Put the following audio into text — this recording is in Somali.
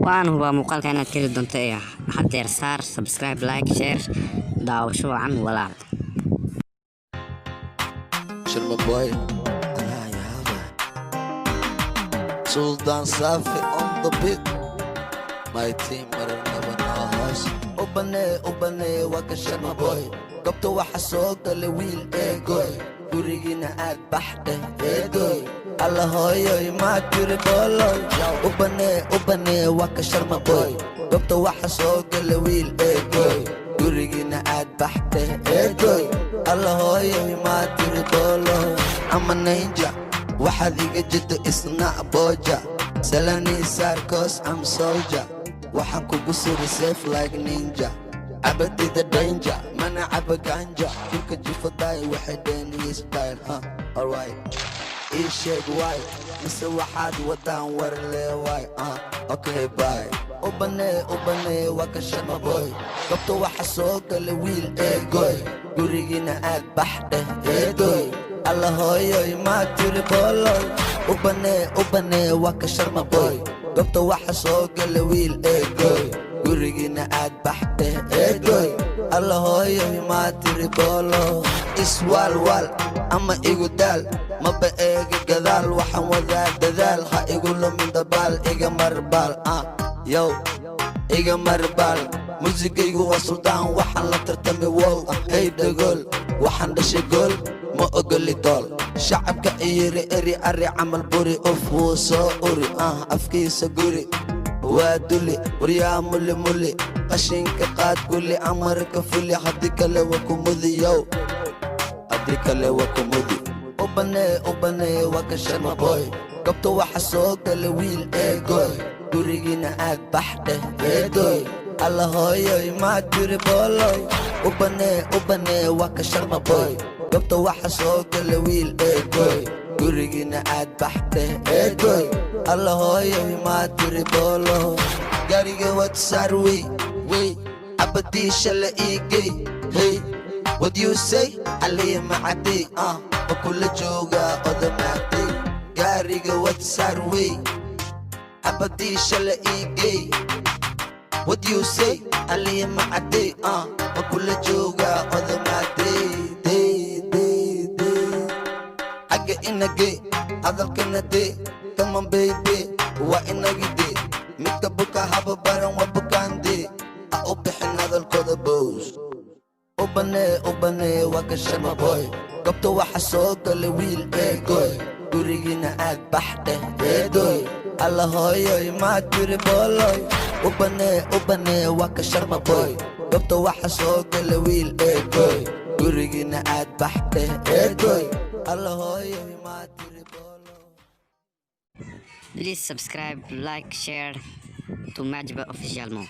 waan hubaa muuqaalka inaad ka heli doonto hadeer saar subscribe like share daawasho wacan walaal Sharma boy Sultan Safi on the beat My team never know house Ubane waka Sharma boy Gabto waxa soo galay wiil eegoy gurigina aad baxday eegoy alla hooyoy ma tiri booloy ubane waka Sharma boy Gabto waxa soo galay wiil eegoy gurigina aad baxday eegoy alla hooyoy ma tiri booloy ama ninja waxaad iga jiddo isna boja salani sarkos I'm soldier waxaan kugu suri safe like ninja abadi the danger mana aba ganja kulka jifaday waxay dheeniye style alright isheg why mise waxaad wadaan war leeway okay bye ubane waka Sharma boy Gabto waxa soo galay wiil eegoy gurigina aad baxday eegoy alla hooyoy ma tiri booloy ubane waka Sharma boy Gabto waxa soo galay wiil eegoy gurigina aad baxday eegoy alla hooyoy ma tiri booloy iswaalwaal ama igu daal maba eega gadaal waxaan wadaa dadaal ha igu lumin dabaal iga marbaal yow iga marbaal muusigaygu waa suldaan waxaan la tartamay wow hey dhagool waxaan dhashay gool ma ogoli dool shacabka iyiri eri ari camal buri uf wuu soo uri afkiisa guri waa duli waryaa muli qashinka qaad guli amarka fuli haddii kale waa kumudi yow haddii kale waa kumudi ubane waka Sharma boy Gabto waxa soo galay wiil eegoy gurigina aad baxday eegoy alla hooyoy ma tiri booloy ubane waka Sharma boy Gabto waxa soo galay wiil eegoy gurigina aad baxday eegoy alla hooyoy ma tiri booloy gariga wad sarwi way abadi shala igay hey what you say aliya macadi kula jooga odamaatay gariga wad sarwi abadi shala igay what you say aliya macadi kula jooga odamaatay aga inage hadalkana de come on baby waa inagi de midka buka haba baran waa bukaande u bixin hadalkooda boos ubane waka Sharma boy Gabto waxa soo galay wiil eegoy gurigina aad baxday eegoy alla hooyoy ma tiri booloy ubane waka Sharma boy Gabto waxa soo galay wiil eegoy gurigina aad baxday eegoy alla hooyoy ma tiri booloy please subscribe like share to Majba official mo